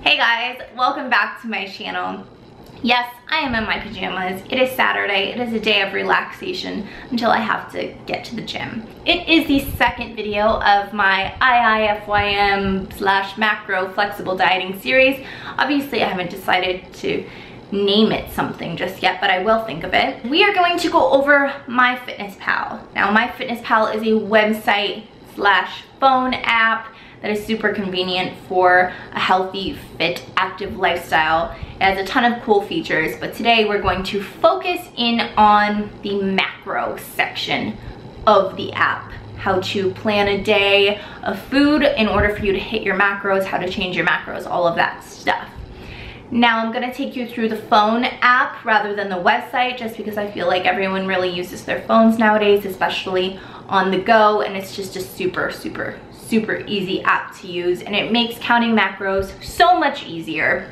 Hey guys, welcome back to my channel. Yes, I am in my pajamas. It is Saturday. It is a day of relaxation until I have to get to the gym. It is the second video of my IIFYM/macro flexible dieting series. Obviously, I haven't decided to name it something just yet, but I will think of it. We are going to go over MyFitnessPal. Now, MyFitnessPal is a website/phone app that is super convenient for a healthy, fit, active lifestyle. It has a ton of cool features, but today we're going to focus in on the macro section of the app. How to plan a day of food in order for you to hit your macros, how to change your macros, all of that stuff. Now I'm gonna take you through the phone app rather than the website, just because I feel like everyone really uses their phones nowadays, especially on the go, and it's just a super easy app to use, and it makes counting macros so much easier.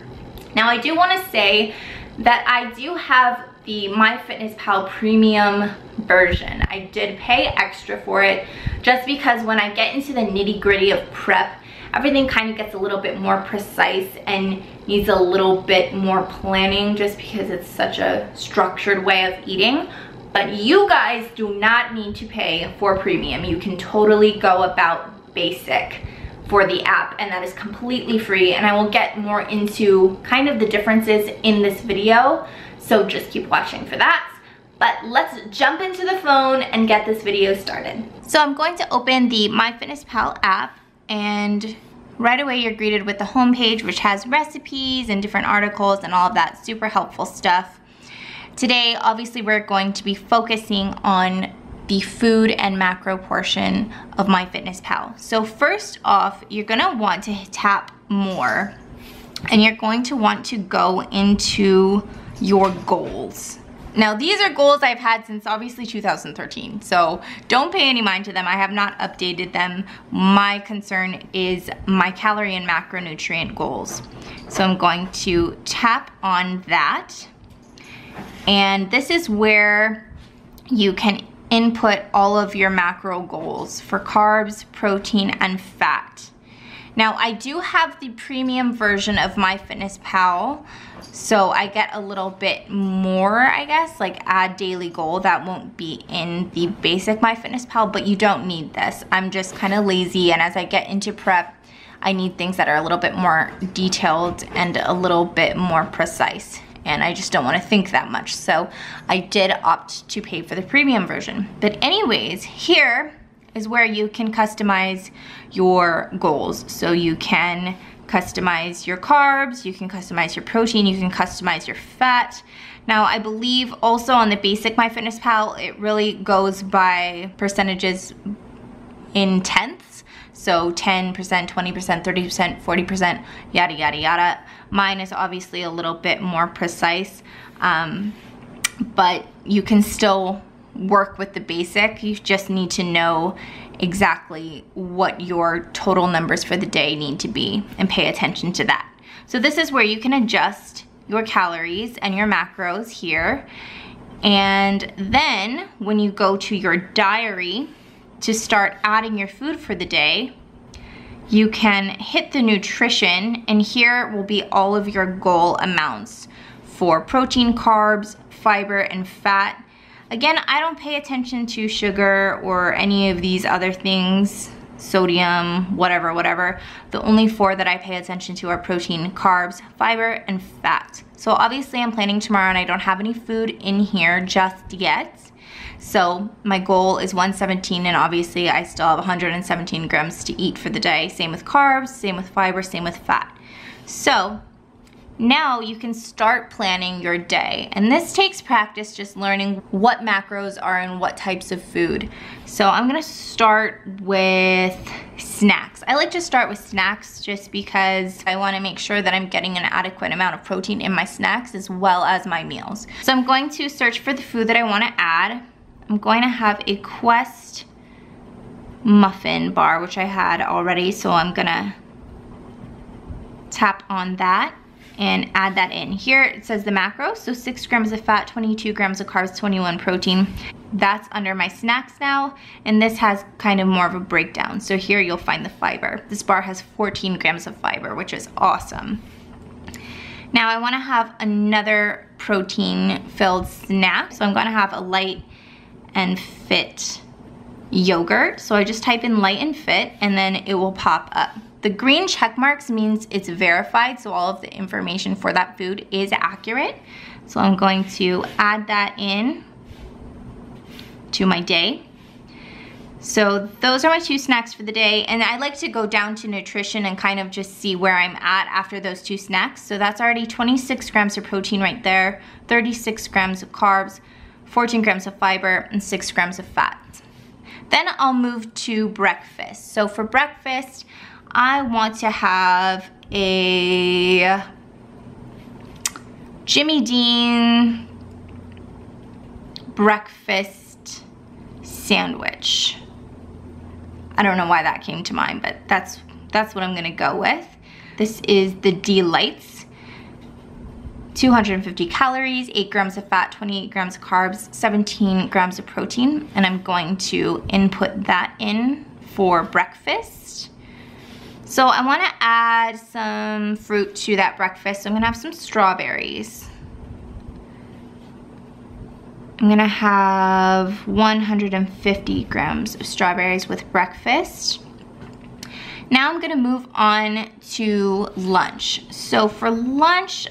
Now I do want to say that I do have the MyFitnessPal premium version. I did pay extra for it just because when I get into the nitty-gritty of prep, everything kind of gets a little bit more precise and needs a little bit more planning, just because it's such a structured way of eating. But you guys do not need to pay for premium. You can totally go about basic for the app, and that is completely free, and I will get more into kind of the differences in this video, so just keep watching for that. But let's jump into the phone and get this video started. So I'm going to open the MyFitnessPal app, and right away you're greeted with the homepage, which has recipes and different articles and all of that super helpful stuff. Today, obviously, we're going to be focusing on the food and macro portion of MyFitnessPal. So first off, you're gonna want to tap more, and you're going to want to go into your goals. Now, these are goals I've had since obviously 2013, so don't pay any mind to them. I have not updated them. My concern is my calorie and macronutrient goals. So I'm going to tap on that, and this is where you can input all of your macro goals for carbs, protein, and fat. Now, I do have the premium version of MyFitnessPal, so I get a little bit more, I guess, like add daily goal. That won't be in the basic MyFitnessPal, but you don't need this. I'm just kind of lazy, and as I get into prep, I need things that are a little bit more detailed and a little bit more precise, and I just don't want to think that much. So I did opt to pay for the premium version. But anyways, here is where you can customize your goals. So you can customize your carbs, you can customize your protein, you can customize your fat. Now, I believe also on the basic MyFitnessPal, it really goes by percentages in tenths. So 10%, 20%, 30%, 40%, yada, yada, yada. Mine is obviously a little bit more precise, but you can still work with the basic. You just need to know exactly what your total numbers for the day need to be and pay attention to that. So this is where you can adjust your calories and your macros here. And then when you go to your diary to start adding your food for the day, you can hit the nutrition, and here will be all of your goal amounts for protein, carbs, fiber, and fat. Again, I don't pay attention to sugar or any of these other things, sodium, whatever. The only four that I pay attention to are protein, carbs, fiber, and fat. So obviously I'm planning tomorrow, and I don't have any food in here just yet. So my goal is 117, and obviously I still have 117 grams to eat for the day. Same with carbs, same with fiber, same with fat. So now you can start planning your day. And this takes practice, just learning what macros are in what types of food. So I'm gonna start with snacks. I like to start with snacks just because I wanna make sure that I'm getting an adequate amount of protein in my snacks as well as my meals. So I'm going to search for the food that I wanna add. I'm going to have a Quest muffin bar, which I had already, so I'm gonna tap on that and add that in. Here it says the macros, so 6 grams of fat, 22 grams of carbs, 21 protein. That's under my snacks now, and this has kind of more of a breakdown. So here you'll find the fiber. This bar has 14 grams of fiber, which is awesome. Now I wanna have another protein-filled snack. So I'm gonna have a light and fit yogurt. So I just type in light and fit and then it will pop up. The green check marks means it's verified, so all of the information for that food is accurate. So I'm going to add that in to my day. So those are my 2 snacks for the day, and I like to go down to nutrition and kind of just see where I'm at after those 2 snacks. So that's already 26 grams of protein right there, 36 grams of carbs, 14 grams of fiber, and 6 grams of fat. Then I'll move to breakfast. So for breakfast, I want to have a Jimmy Dean breakfast sandwich. I don't know why that came to mind, but that's what I'm gonna go with. This is the Delights. 250 calories, 8 grams of fat, 28 grams of carbs, 17 grams of protein, and I'm going to input that in for breakfast. So I wanna add some fruit to that breakfast. So I'm gonna have some strawberries. I'm gonna have 150 grams of strawberries with breakfast. Now I'm gonna move on to lunch. So for lunch,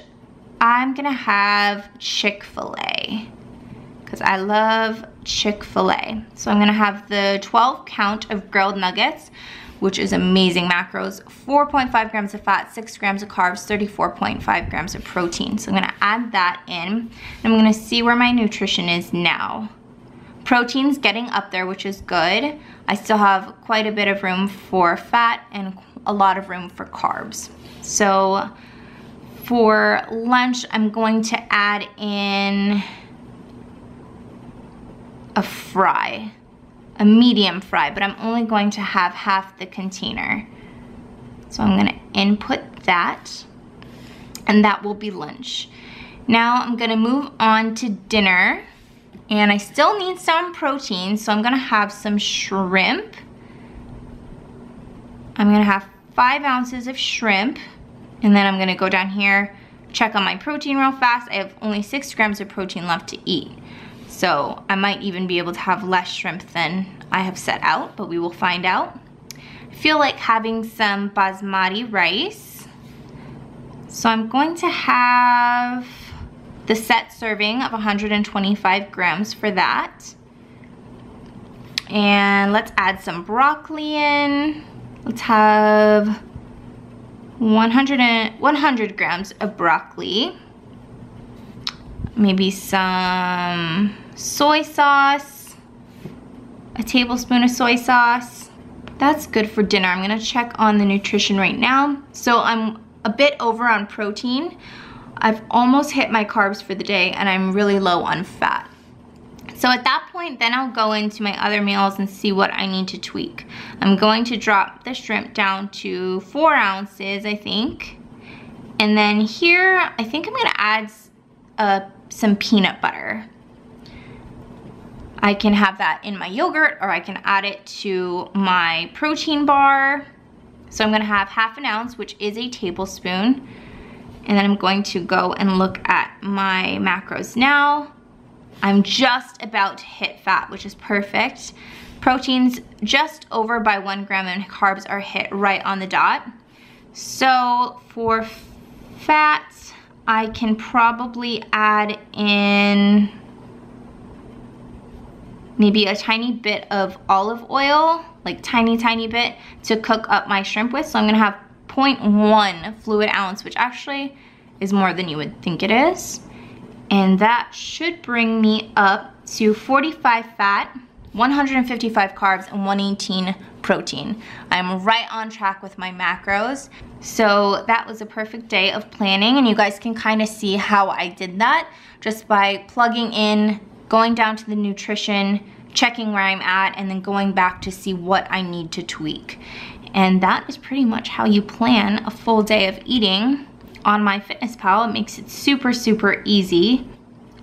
I'm gonna have Chick-fil-A because I love Chick-fil-A. So I'm gonna have the 12 count of grilled nuggets, which is amazing macros, 4.5 grams of fat, 6 grams of carbs, 34.5 grams of protein. So I'm gonna add that in, and I'm gonna see where my nutrition is now. Protein's getting up there, which is good. I still have quite a bit of room for fat and a lot of room for carbs. So for lunch, I'm going to add in a fry. A medium fry, but I'm only going to have half the container. So I'm gonna input that, and that will be lunch. Now I'm gonna move on to dinner, and I still need some protein, so I'm gonna have some shrimp. I'm gonna have 5 ounces of shrimp, and then I'm gonna go down here, check on my protein real fast. I have only 6 grams of protein left to eat. So I might even be able to have less shrimp than I have set out, but we will find out. I feel like having some basmati rice. So I'm going to have the set serving of 125 grams for that. And let's add some broccoli in. Let's have 100 grams of broccoli. Maybe some soy sauce, a tablespoon of soy sauce. That's good for dinner. I'm gonna check on the nutrition right now. So I'm a bit over on protein. I've almost hit my carbs for the day, and I'm really low on fat. So at that point, then I'll go into my other meals and see what I need to tweak. I'm going to drop the shrimp down to 4 ounces, I think. And then here, I think I'm gonna add some peanut butter. I can have that in my yogurt, or I can add it to my protein bar. So I'm gonna have half an ounce, which is a tablespoon. And then I'm going to go and look at my macros now. I'm just about to hit fat, which is perfect. Protein's just over by 1 gram, and carbs are hit right on the dot. So for fat, I can probably add in maybe a tiny bit of olive oil, like tiny bit, to cook up my shrimp with. So I'm gonna have 0.1 fluid ounce, which actually is more than you would think it is. And that should bring me up to 45 fat, 155 carbs, and 118 protein. I'm right on track with my macros. So that was a perfect day of planning, and you guys can kind of see how I did that just by plugging in, going down to the nutrition, checking where I'm at, and then going back to see what I need to tweak. And that is pretty much how you plan a full day of eating on MyFitnessPal. It makes it super easy.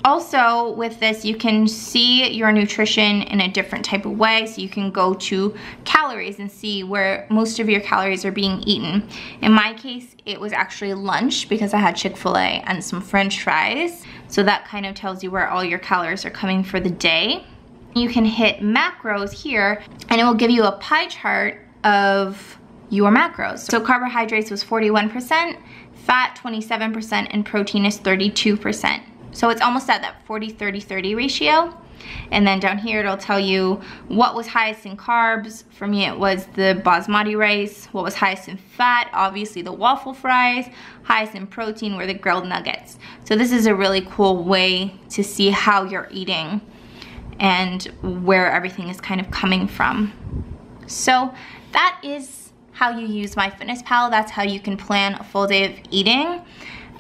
Also with this, you can see your nutrition in a different type of way. So you can go to calories and see where most of your calories are being eaten. In my case, it was actually lunch because I had Chick-fil-A and some French fries. So that kind of tells you where all your calories are coming for the day. You can hit macros here and it will give you a pie chart of your macros. So carbohydrates was 41%, fat 27%, and protein is 32%. So it's almost at that 40-30-30 ratio. And then down here, it'll tell you what was highest in carbs. For me, it was the basmati rice. What was highest in fat? Obviously the waffle fries. Highest in protein were the grilled nuggets. So this is a really cool way to see how you're eating and where everything is kind of coming from. So that is how you use MyFitnessPal. That's how you can plan a full day of eating.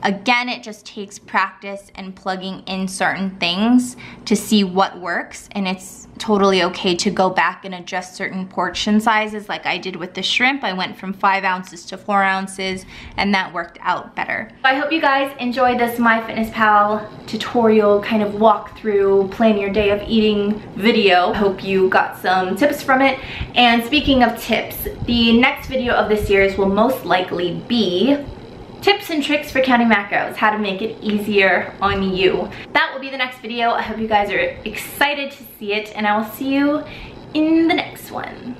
Again, it just takes practice and plugging in certain things to see what works, and it's totally okay to go back and adjust certain portion sizes like I did with the shrimp. I went from 5 ounces to 4 ounces, and that worked out better. I hope you guys enjoyed this MyFitnessPal tutorial, kind of walk through, plan your day of eating video. I hope you got some tips from it. And speaking of tips, the next video of this series will most likely be tips and tricks for counting macros, how to make it easier on you. That will be the next video. I hope you guys are excited to see it, and I will see you in the next one.